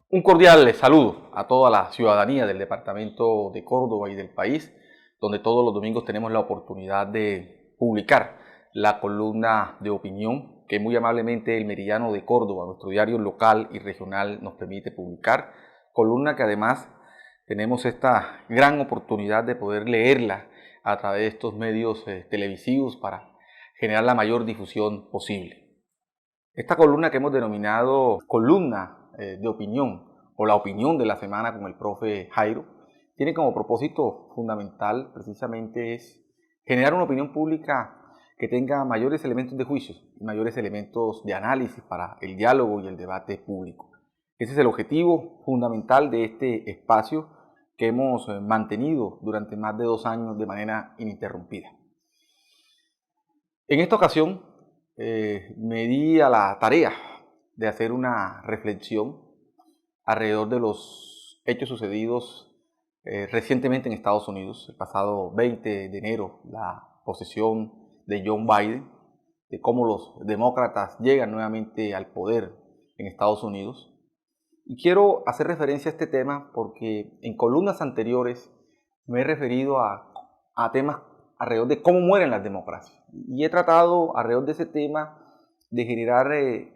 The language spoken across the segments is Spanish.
Un cordial saludo a toda la ciudadanía del departamento de Córdoba y del país, donde todos los domingos tenemos la oportunidad de publicar la columna de opinión que muy amablemente el Meridiano de Córdoba, nuestro diario local y regional, nos permite publicar. Columna que además tenemos esta gran oportunidad de poder leerla a través de estos medios televisivos para generar la mayor difusión posible. Esta columna que hemos denominado columna de opinión o la opinión de la semana con el profe Jairo, tiene como propósito fundamental precisamente es generar una opinión pública que tenga mayores elementos de juicio y mayores elementos de análisis para el diálogo y el debate público. Ese es el objetivo fundamental de este espacio que hemos mantenido durante más de 2 años de manera ininterrumpida. En esta ocasión me di a la tarea de hacer una reflexión alrededor de los hechos sucedidos recientemente en Estados Unidos. El pasado 20 de enero, la posesión de John Biden, de cómo los demócratas llegan nuevamente al poder en Estados Unidos. Y quiero hacer referencia a este tema porque en columnas anteriores me he referido a temas alrededor de cómo mueren las democracias. Y he tratado alrededor de ese tema de generar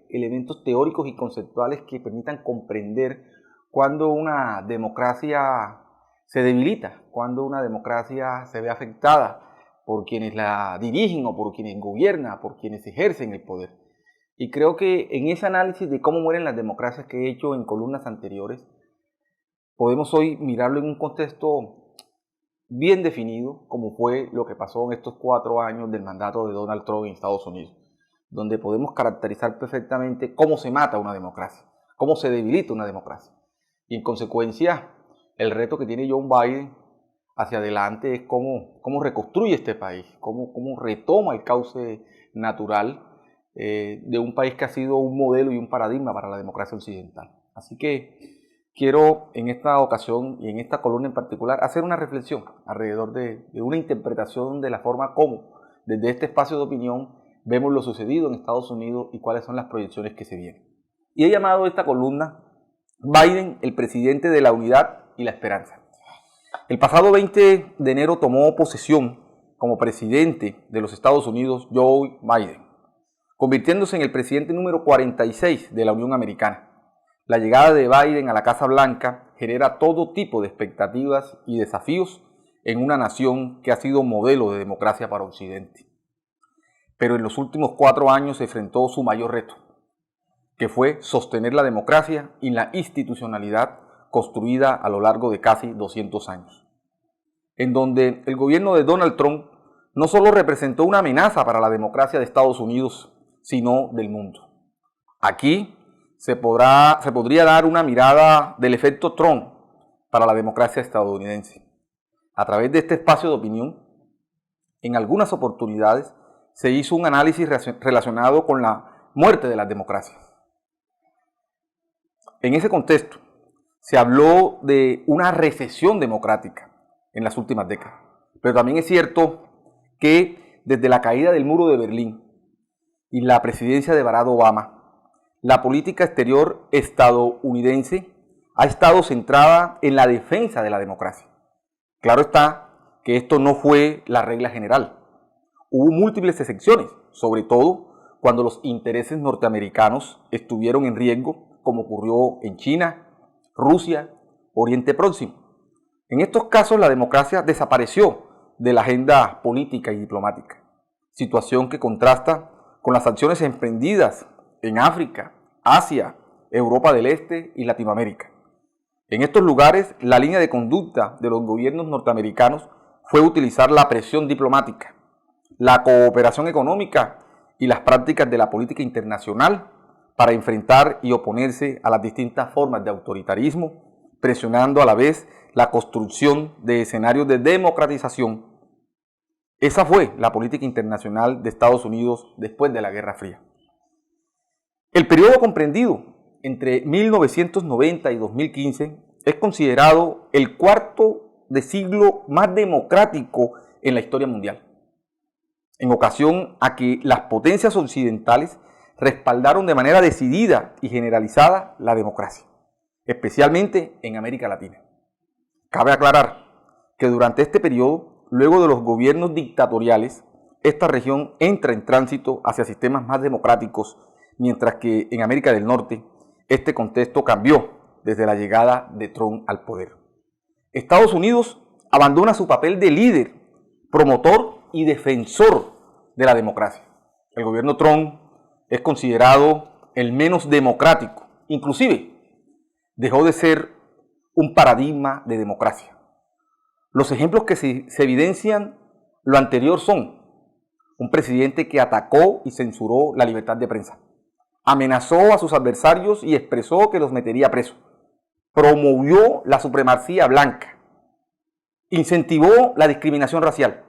elementos teóricos y conceptuales que permitan comprender cuando una democracia se debilita, cuando una democracia se ve afectada por quienes la dirigen o por quienes gobiernan, por quienes ejercen el poder. Y creo que en ese análisis de cómo mueren las democracias que he hecho en columnas anteriores, podemos hoy mirarlo en un contexto bien definido, como fue lo que pasó en estos 4 años del mandato de Donald Trump en Estados Unidos, donde podemos caracterizar perfectamente cómo se mata una democracia, cómo se debilita una democracia. Y en consecuencia, el reto que tiene John Biden hacia adelante es cómo reconstruye este país, cómo retoma el cauce natural de un país que ha sido un modelo y un paradigma para la democracia occidental. Así que quiero en esta ocasión y en esta columna en particular hacer una reflexión alrededor de una interpretación de la forma como desde este espacio de opinión vemos lo sucedido en Estados Unidos y cuáles son las proyecciones que se vienen. Y he llamado esta columna Biden, el presidente de la unidad y la esperanza. El pasado 20 de enero tomó posesión como presidente de los Estados Unidos Joe Biden, convirtiéndose en el presidente número 46 de la Unión Americana. La llegada de Biden a la Casa Blanca genera todo tipo de expectativas y desafíos en una nación que ha sido modelo de democracia para Occidente. Pero en los últimos 4 años se enfrentó su mayor reto, que fue sostener la democracia y la institucionalidad construida a lo largo de casi 200 años, en donde el gobierno de Donald Trump no solo representó una amenaza para la democracia de Estados Unidos, sino del mundo. Aquí se podría dar una mirada del efecto Trump para la democracia estadounidense. A través de este espacio de opinión, en algunas oportunidades se hizo un análisis relacionado con la muerte de las democracias. En ese contexto, se habló de una recesión democrática en las últimas décadas. Pero también es cierto que desde la caída del muro de Berlín y la presidencia de Barack Obama, la política exterior estadounidense ha estado centrada en la defensa de la democracia. Claro está que esto no fue la regla general. Hubo múltiples excepciones, sobre todo cuando los intereses norteamericanos estuvieron en riesgo, como ocurrió en China, Rusia, Oriente Próximo. En estos casos la democracia desapareció de la agenda política y diplomática, situación que contrasta con las acciones emprendidas en África, Asia, Europa del Este y Latinoamérica. En estos lugares, la línea de conducta de los gobiernos norteamericanos fue utilizar la presión diplomática, la cooperación económica y las prácticas de la política internacional para enfrentar y oponerse a las distintas formas de autoritarismo, presionando a la vez la construcción de escenarios de democratización. Esa fue la política internacional de Estados Unidos después de la Guerra Fría. El periodo comprendido entre 1990 y 2015 es considerado el cuarto de siglo más democrático en la historia mundial, en ocasión a que las potencias occidentales respaldaron de manera decidida y generalizada la democracia. especialmente en América Latina. Cabe aclarar que durante este periodo, luego de los gobiernos dictatoriales, esta región entra en tránsito hacia sistemas más democráticos, mientras que en América del Norte este contexto cambió desde la llegada de Trump al poder. Estados Unidos abandona su papel de líder, promotor y defensor de la democracia. El gobierno Trump es considerado el menos democrático, inclusive dejó de ser un paradigma de democracia. Los ejemplos que se evidencian lo anterior son un presidente que atacó y censuró la libertad de prensa, amenazó a sus adversarios y expresó que los metería presos, promovió la supremacía blanca, incentivó la discriminación racial,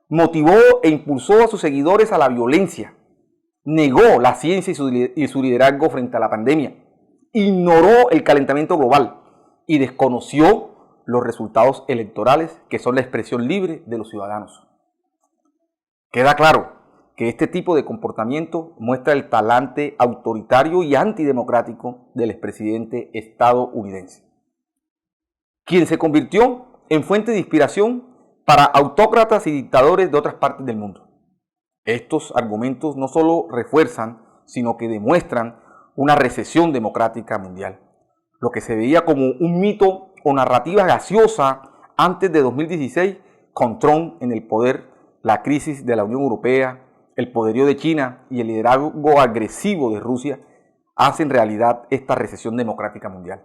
motivó e impulsó a sus seguidores a la violencia, negó la ciencia y su liderazgo frente a la pandemia, ignoró el calentamiento global y desconoció los resultados electorales que son la expresión libre de los ciudadanos. Queda claro que este tipo de comportamiento muestra el talante autoritario y antidemocrático del expresidente estadounidense, quien se convirtió en fuente de inspiración para autócratas y dictadores de otras partes del mundo. Estos argumentos no solo refuerzan, sino que demuestran una recesión democrática mundial. Lo que se veía como un mito o narrativa gaseosa antes de 2016, con Trump en el poder, la crisis de la Unión Europea, el poderío de China y el liderazgo agresivo de Rusia, hacen realidad esta recesión democrática mundial.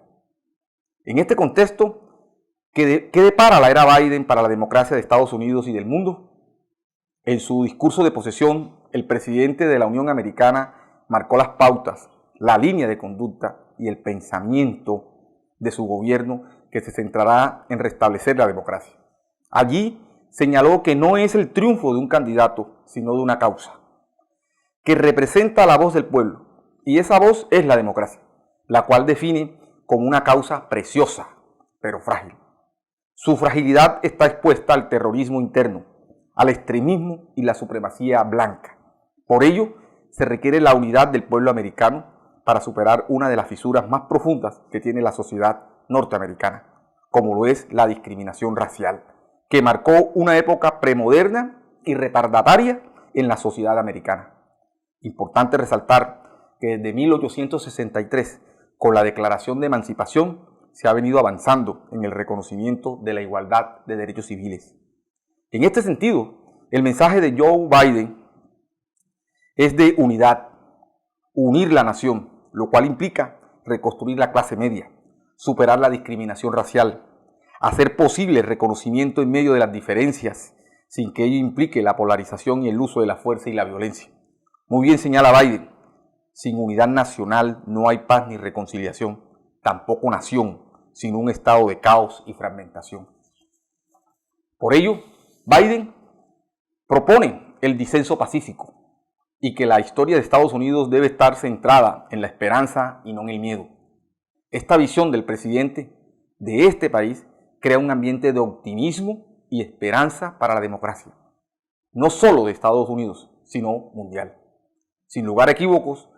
En este contexto, ¿qué depara la era Biden para la democracia de Estados Unidos y del mundo? En su discurso de posesión, el presidente de la Unión Americana marcó las pautas, la línea de conducta y el pensamiento de su gobierno, que se centrará en restablecer la democracia. Allí señaló que no es el triunfo de un candidato, sino de una causa, que representa la voz del pueblo, y esa voz es la democracia, la cual define como una causa preciosa, pero frágil. Su fragilidad está expuesta al terrorismo interno, al extremismo y la supremacía blanca. Por ello, se requiere la unidad del pueblo americano para superar una de las fisuras más profundas que tiene la sociedad norteamericana, como lo es la discriminación racial, que marcó una época premoderna y retardataria en la sociedad americana. Importante resaltar que desde 1863, con la Declaración de Emancipación, se ha venido avanzando en el reconocimiento de la igualdad de derechos civiles. En este sentido, el mensaje de Joe Biden es de unidad, unir la nación, lo cual implica reconstruir la clase media, superar la discriminación racial, hacer posible el reconocimiento en medio de las diferencias, sin que ello implique la polarización y el uso de la fuerza y la violencia. Muy bien señala Biden, sin unidad nacional no hay paz ni reconciliación, tampoco nación, sino un estado de caos y fragmentación. Por ello, Biden propone el disenso pacífico y que la historia de Estados Unidos debe estar centrada en la esperanza y no en el miedo. Esta visión del presidente de este país crea un ambiente de optimismo y esperanza para la democracia, no solo de Estados Unidos, sino mundial. Sin lugar a equívocos,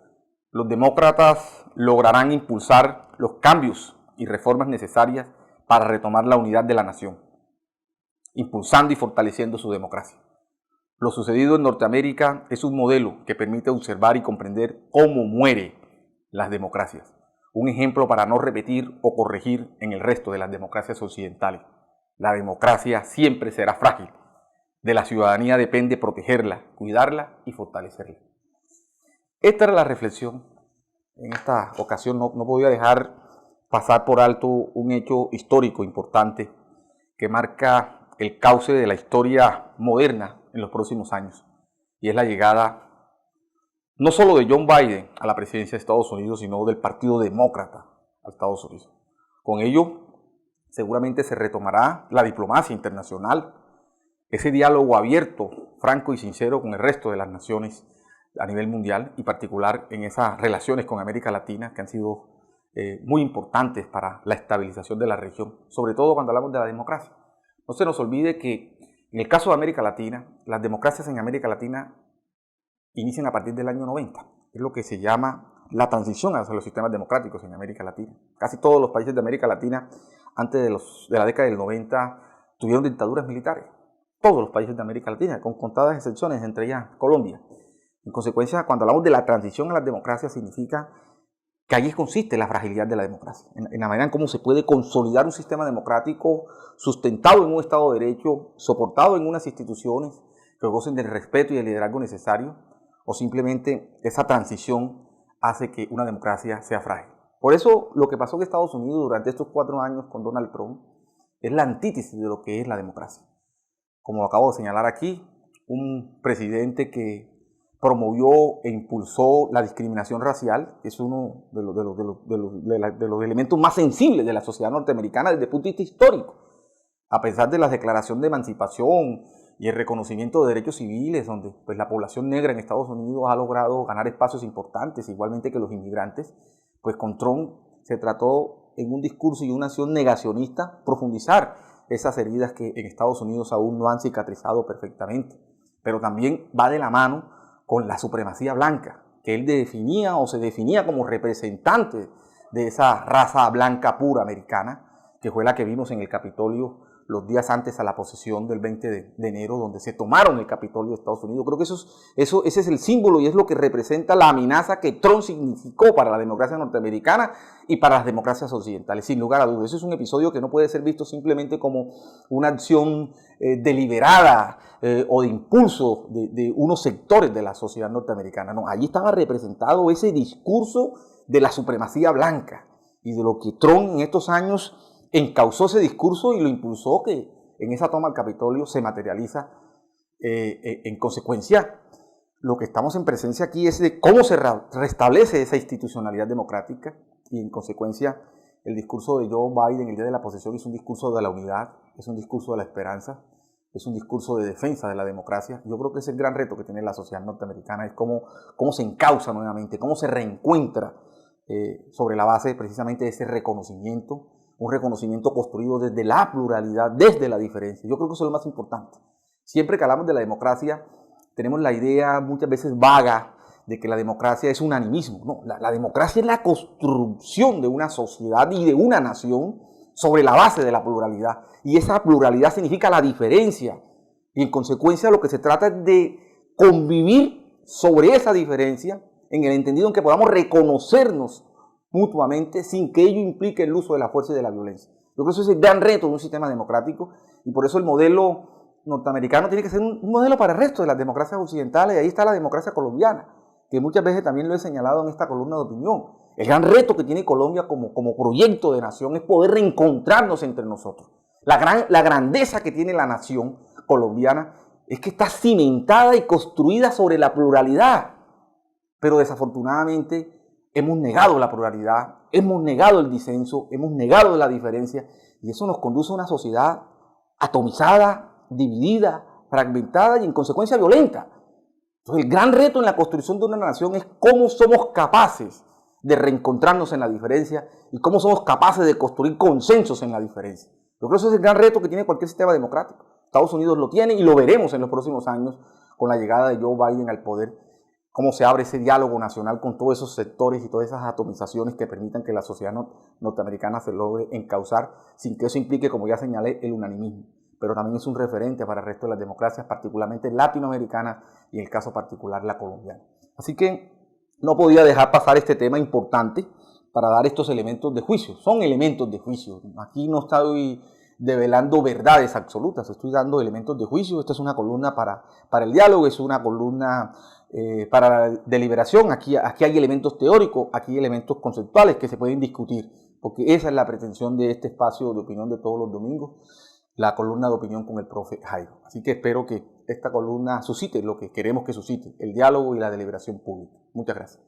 los demócratas lograrán impulsar los cambios y reformas necesarias para retomar la unidad de la nación, impulsando y fortaleciendo su democracia. Lo sucedido en Norteamérica es un modelo que permite observar y comprender cómo mueren las democracias. Un ejemplo para no repetir o corregir en el resto de las democracias occidentales. La democracia siempre será frágil. De la ciudadanía depende protegerla, cuidarla y fortalecerla. Esta era la reflexión. En esta ocasión no podía dejar pasar por alto un hecho histórico importante que marca el cauce de la historia moderna en los próximos años, y es la llegada no solo de John Biden a la presidencia de Estados Unidos, sino del Partido Demócrata a Estados Unidos. Con ello, seguramente se retomará la diplomacia internacional, ese diálogo abierto, franco y sincero con el resto de las naciones a nivel mundial, y particular en esas relaciones con América Latina que han sido muy importantes para la estabilización de la región, sobre todo cuando hablamos de la democracia. No se nos olvide que en el caso de América Latina, las democracias en América Latina inician a partir del año 90. Es lo que se llama la transición hacia los sistemas democráticos en América Latina. Casi todos los países de América Latina, antes de la década del 90, tuvieron dictaduras militares. Todos los países de América Latina, con contadas excepciones, entre ellas Colombia. En consecuencia, cuando hablamos de la transición a la democracia, significa que allí consiste la fragilidad de la democracia, en la manera en cómo se puede consolidar un sistema democrático sustentado en un Estado de Derecho, soportado en unas instituciones que gocen del respeto y el liderazgo necesario, o simplemente esa transición hace que una democracia sea frágil. Por eso lo que pasó en Estados Unidos durante estos 4 años con Donald Trump es la antítesis de lo que es la democracia. Como lo acabo de señalar aquí, un presidente que promovió e impulsó la discriminación racial, que es uno de los elementos más sensibles de la sociedad norteamericana desde el punto de vista histórico. A pesar de la declaración de emancipación y el reconocimiento de derechos civiles, donde pues, la población negra en Estados Unidos ha logrado ganar espacios importantes, igualmente que los inmigrantes, pues con Trump se trató en un discurso y una acción negacionista profundizar esas heridas que en Estados Unidos aún no han cicatrizado perfectamente. Pero también va de la mano con la supremacía blanca, que él definía o se definía como representante de esa raza blanca pura americana, que fue la que vimos en el Capitolio los días antes a la posesión del 20 de enero, donde se tomaron el Capitolio de Estados Unidos. Creo que ese es el símbolo y es lo que representa la amenaza que Trump significó para la democracia norteamericana y para las democracias occidentales, sin lugar a dudas. Ese es un episodio que no puede ser visto simplemente como una acción deliberada o de impulso de unos sectores de la sociedad norteamericana. No, allí estaba representado ese discurso de la supremacía blanca y de lo que Trump en estos años encauzó ese discurso y lo impulsó, que en esa toma al Capitolio se materializa. En consecuencia, lo que estamos en presencia aquí es de cómo se restablece esa institucionalidad democrática y en consecuencia el discurso de Joe Biden el día de la posesión es un discurso de la unidad, es un discurso de la esperanza, es un discurso de defensa de la democracia. Yo creo que es el gran reto que tiene la sociedad norteamericana, es cómo se encauza nuevamente, cómo se reencuentra sobre la base precisamente de ese reconocimiento, un reconocimiento construido desde la pluralidad, desde la diferencia. Yo creo que eso es lo más importante. Siempre que hablamos de la democracia, tenemos la idea muchas veces vaga de que la democracia es un animismo. No, la democracia es la construcción de una sociedad y de una nación sobre la base de la pluralidad. Y esa pluralidad significa la diferencia. Y en consecuencia lo que se trata es de convivir sobre esa diferencia en el entendido en que podamos reconocernos mutuamente sin que ello implique el uso de la fuerza y de la violencia. Yo creo que eso es el gran reto de un sistema democrático y por eso el modelo norteamericano tiene que ser un modelo para el resto de las democracias occidentales y ahí está la democracia colombiana, que muchas veces también lo he señalado en esta columna de opinión. El gran reto que tiene Colombia como proyecto de nación es poder reencontrarnos entre nosotros. La grandeza que tiene la nación colombiana es que está cimentada y construida sobre la pluralidad, pero desafortunadamente hemos negado la pluralidad, hemos negado el disenso, hemos negado la diferencia y eso nos conduce a una sociedad atomizada, dividida, fragmentada y en consecuencia violenta. Entonces el gran reto en la construcción de una nación es cómo somos capaces de reencontrarnos en la diferencia y cómo somos capaces de construir consensos en la diferencia. Yo creo que ese es el gran reto que tiene cualquier sistema democrático. Estados Unidos lo tiene y lo veremos en los próximos años con la llegada de Joe Biden al poder, cómo se abre ese diálogo nacional con todos esos sectores y todas esas atomizaciones que permitan que la sociedad norteamericana se logre encauzar sin que eso implique, como ya señalé, el unanimismo. Pero también es un referente para el resto de las democracias, particularmente latinoamericanas y en el caso particular la colombiana. Así que no podía dejar pasar este tema importante para dar estos elementos de juicio. Son elementos de juicio. Aquí no estoy develando verdades absolutas, estoy dando elementos de juicio. Esta es una columna para el diálogo, es una columna para la deliberación. Aquí hay elementos teóricos, aquí hay elementos conceptuales que se pueden discutir, porque esa es la pretensión de este espacio de opinión de todos los domingos, la columna de opinión con el profe Jairo. Así que espero que esta columna suscite lo que queremos que suscite, el diálogo y la deliberación pública. Muchas gracias.